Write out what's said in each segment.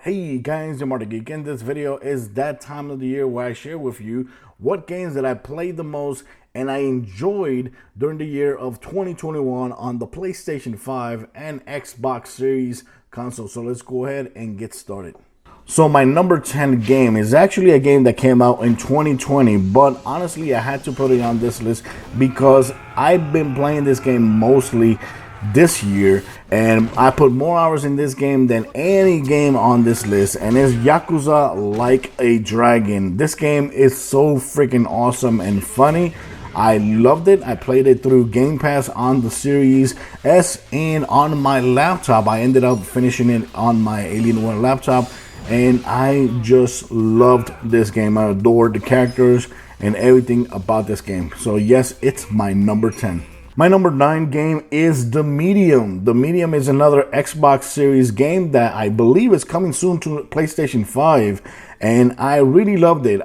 Hey guys, I'm Marty Geek, and this video is that time of the year where I share with you what games that I played the most and I enjoyed during the year of 2021 on the PlayStation 5 and Xbox Series console. So let's go ahead and get started. So my number 10 game is actually a game that came out in 2020, but honestly I had to put it on this list because I've been playing this game mostly this year, and I put more hours in this game than any game on this list, and it's Yakuza Like a Dragon. This game is so freaking awesome and funny. I loved it. I played it through Game Pass on the Series S and on my laptop. I ended up finishing it on my Alienware laptop, and I just loved this game. I adored the characters and everything about this game. So yes, it's my number 10. My number 9 game is The Medium. The Medium is another Xbox Series game that I believe is coming soon to PlayStation 5, and I really loved it.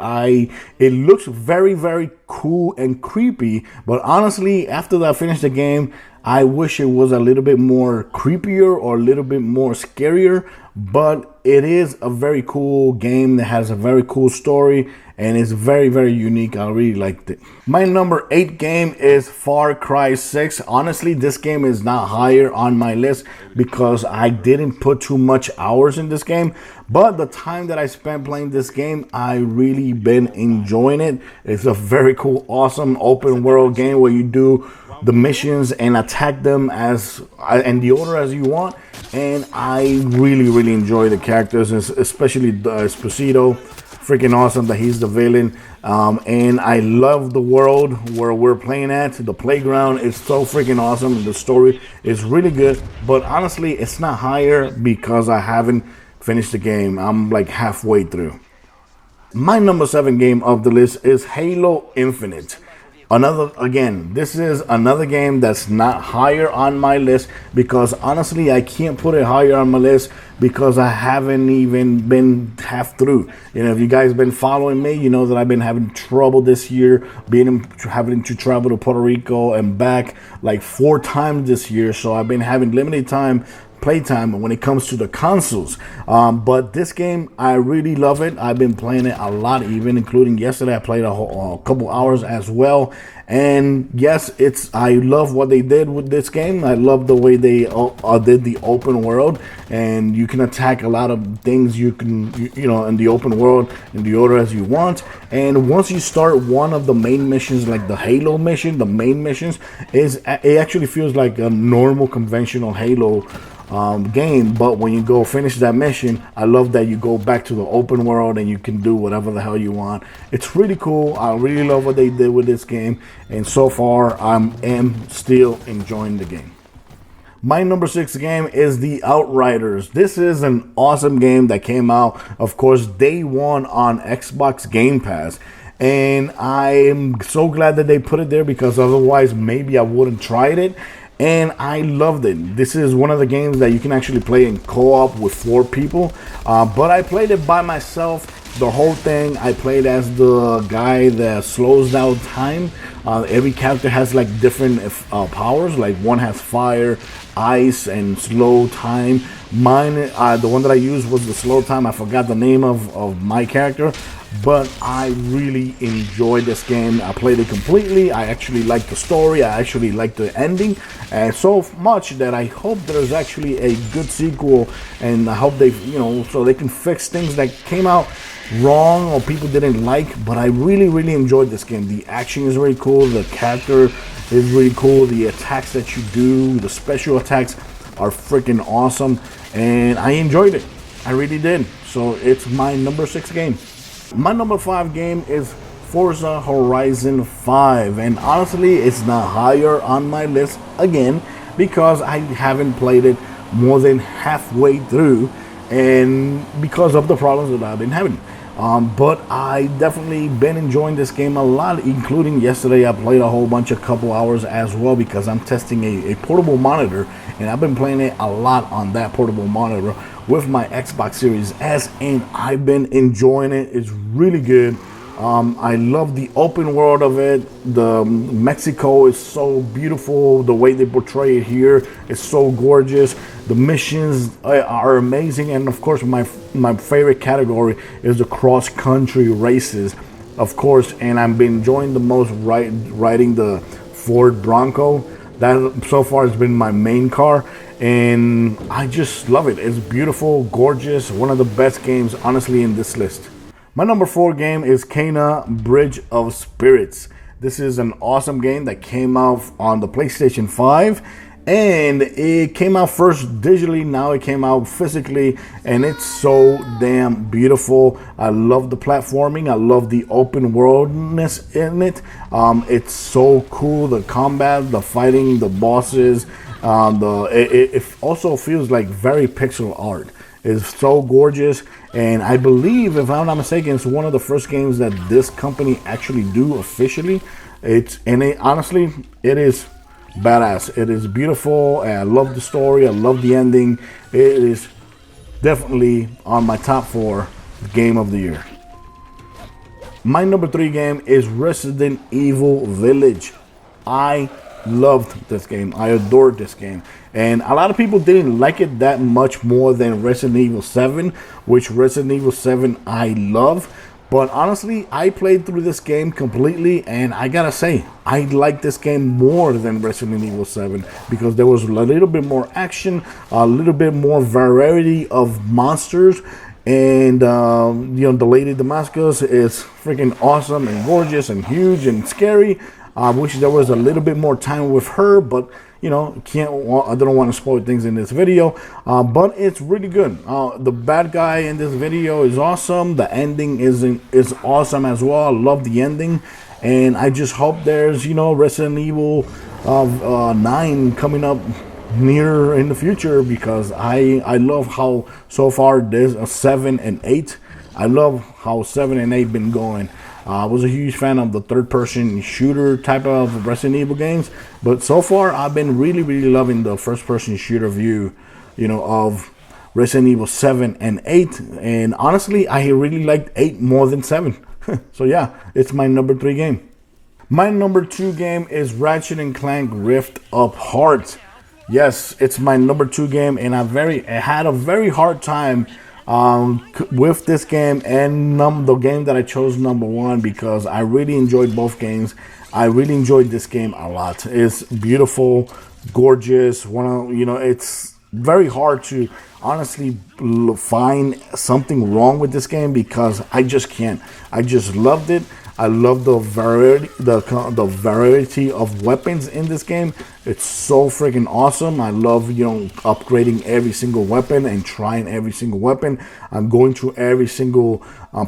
It looks very cool and creepy, but honestly, after I finished the game, I wish it was a little bit more creepier or a little bit more scarier, but it is a very cool game that has a very cool story and it's very unique. I really liked it. My number 8 game is Far Cry 6. Honestly, this game is not higher on my list because I didn't put too much hours in this game, but the time that I spent playing this game, I really been enjoying it. It's a very cool, awesome open world game where you do the missions and attack them as in the order as you want, and I really enjoy the characters, especially Esposito. Freaking awesome that he's the villain, and I love the world where we're playing at. The playground is so freaking awesome. The story is really good, but honestly it's not higher because I haven't finished the game. I'm like halfway through. My number 7 game of the list is Halo Infinite. This is another game that's not higher on my list because honestly I can't put it higher on my list because I haven't even been half through. You know, if you guys been following me, you know that I've been having trouble this year, having to travel to Puerto Rico and back like 4 times this year. So I've been having limited playtime when it comes to the consoles, but this game I really love it. I've been playing it a lot, even including yesterday. I played a couple hours as well, and yes, I love what they did with this game. I love the way they did the open world, and you can attack a lot of things you know in the open world in the order as you want. And once you start one of the main missions, like the Halo mission, the main missions it actually feels like a normal conventional Halo game, but when you go finish that mission, I love that you go back to the open world and you can do whatever the hell you want. It's really cool. I really love what they did with this game, and so far I am still enjoying the game. My number 6 game is the Outriders. This is an awesome game that came out, of course, day one on Xbox Game Pass. And I am so glad that they put it there because otherwise maybe I wouldn't tried it. And I loved it. This is one of the games that you can actually play in co-op with 4 people. But I played it by myself. The whole thing, I played as the guy that slows down time. Every character has like different powers. Like one has fire, ice, and slow time. Mine, the one that I used was the slow time. I forgot the name of my character, but I really enjoyed this game. I played it completely. I actually liked the story. I actually liked the ending, and so much that I hope there's actually a good sequel, and I hope they, so they can fix things that came out wrong or people didn't like. But I really enjoyed this game. The action is really cool. The character is really cool. The attacks that you do, the special attacks are freaking awesome, and I enjoyed it. I really did. So it's my number 6 game. My number 5 game is Forza Horizon 5, and honestly it's not higher on my list again because I haven't played it more than halfway through, and because of the problems that I've been having. But I definitely been enjoying this game a lot, including yesterday I played a couple hours as well because I'm testing a portable monitor, and I've been playing it a lot on that portable monitor with my Xbox Series S, and I've been enjoying it. It's really good. I love the open world of it. The Mexico is so beautiful. The way they portray it here is so gorgeous. The missions are amazing, and of course, my favorite category is the cross country races, of course. And I've been enjoying the most riding the Ford Bronco. That so far has been my main car, and I just love it. It's beautiful, gorgeous, one of the best games, honestly, in this list. My number 4 game is Kena Bridge of Spirits. This is an awesome game that came out on the PlayStation 5, and it came out first digitally, now it came out physically, and it's so damn beautiful. I love the platforming, I love the open worldness in it. It's so cool, the combat, the fighting, the bosses. It also feels like very pixel art. It's so gorgeous, and I believe, if I'm not mistaken, it's one of the first games that this company actually do officially. Honestly, it is badass. It is beautiful, and I love the story. I love the ending. It is definitely on my top 4 game of the year. My number 3 game is Resident Evil Village. I loved this game. I adored this game, and a lot of people didn't like it that much more than Resident Evil 7, which Resident Evil 7 I love. But honestly, I played through this game completely, and I gotta say, I like this game more than Resident Evil 7 because there was a little bit more action, a little bit more variety of monsters, and the Lady Damascus is freaking awesome and gorgeous and huge and scary. I wish there was a little bit more time with her, but I don't want to spoil things in this video, but it's really good. The bad guy in this video is awesome. The ending is awesome as well. I love the ending, and I just hope there's Resident Evil 9 coming up near in the future, because I love how so far there's a 7 and 8. I love how 7 and 8 been going. I was a huge fan of the third-person shooter type of Resident Evil games, but so far I've been really, really loving the first-person shooter view, of Resident Evil 7 and 8. And honestly, I really liked 8 more than 7. So yeah, it's my number 3 game. My number 2 game is Ratchet and Clank Rift Apart. Yes, it's my number 2 game, and I had a very hard time with this game and the game that I chose number 1, because I really enjoyed both games. I really enjoyed this game a lot. It's beautiful, gorgeous. It's very hard to honestly find something wrong with this game, because I just can't. I just loved it. I love the variety of weapons in this game. It's so freaking awesome. I love, upgrading every single weapon and trying every single weapon. I'm going through every single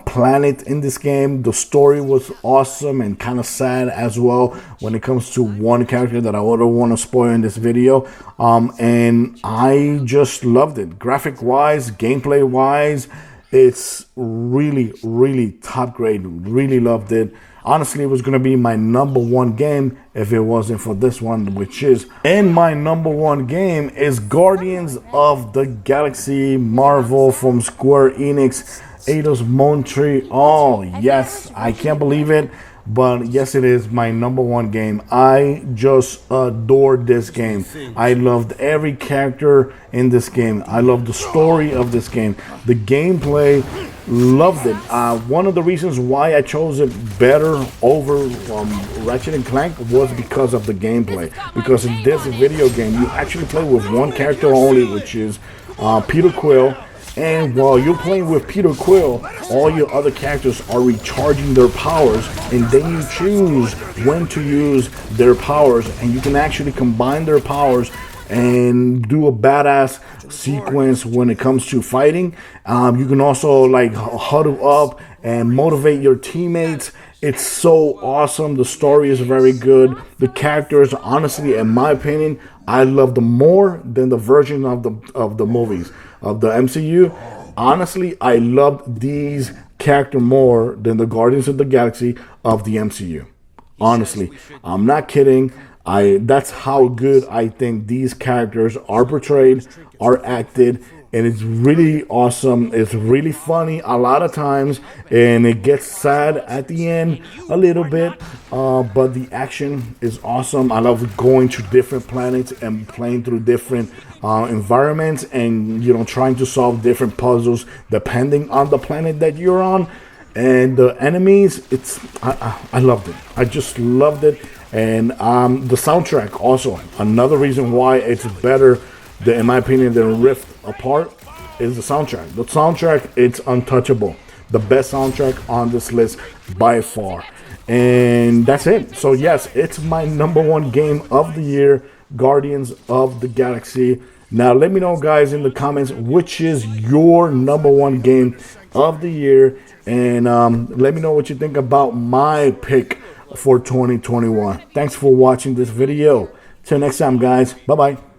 planet in this game. The story was awesome and kind of sad as well when it comes to one character that I don't want to spoil in this video. And I just loved it. Graphic-wise, gameplay-wise, it's really, really top grade. Really loved it. Honestly, it was going to be my number 1 game if it wasn't for this one, which is. And my number 1 game is Guardians of the Galaxy Marvel from Square Enix, Eidos Montreal. Yes, I can't believe it, but yes, it is my number 1 game. I just adored this game. I loved every character in this game. I loved the story of this game. The gameplay, loved it. One of the reasons why I chose it better over Ratchet and Clank was because of the gameplay. Because in this video game, you actually play with one character only, which is Peter Quill. And while you're playing with Peter Quill, all your other characters are recharging their powers, and then you choose when to use their powers, and you can actually combine their powers and do a badass sequence when it comes to fighting. You can also huddle up and motivate your teammates. It's so awesome. The story is very good. The characters, honestly, in my opinion, I love them more than the version of the movies of the MCU. Honestly, I loved these characters more than the Guardians of the Galaxy of the MCU. Honestly, I'm not kidding. That's how good I think these characters are portrayed, are acted. and it's really awesome. It's really funny a lot of times, and it gets sad at the end a little bit, but the action is awesome. I love going to different planets and playing through different environments, and trying to solve different puzzles depending on the planet that you're on. And the enemies, I loved it. I just loved it. And the soundtrack also, another reason why it's better, in my opinion, than Rift Apart, is the soundtrack. The soundtrack, it's untouchable. The best soundtrack on this list by far. And that's it. So yes, it's my #1 game of the year, Guardians of the Galaxy. Now let me know, guys, in the comments, which is your #1 game of the year, and let me know what you think about my pick for 2021. Thanks for watching this video. Till next time, guys. Bye bye.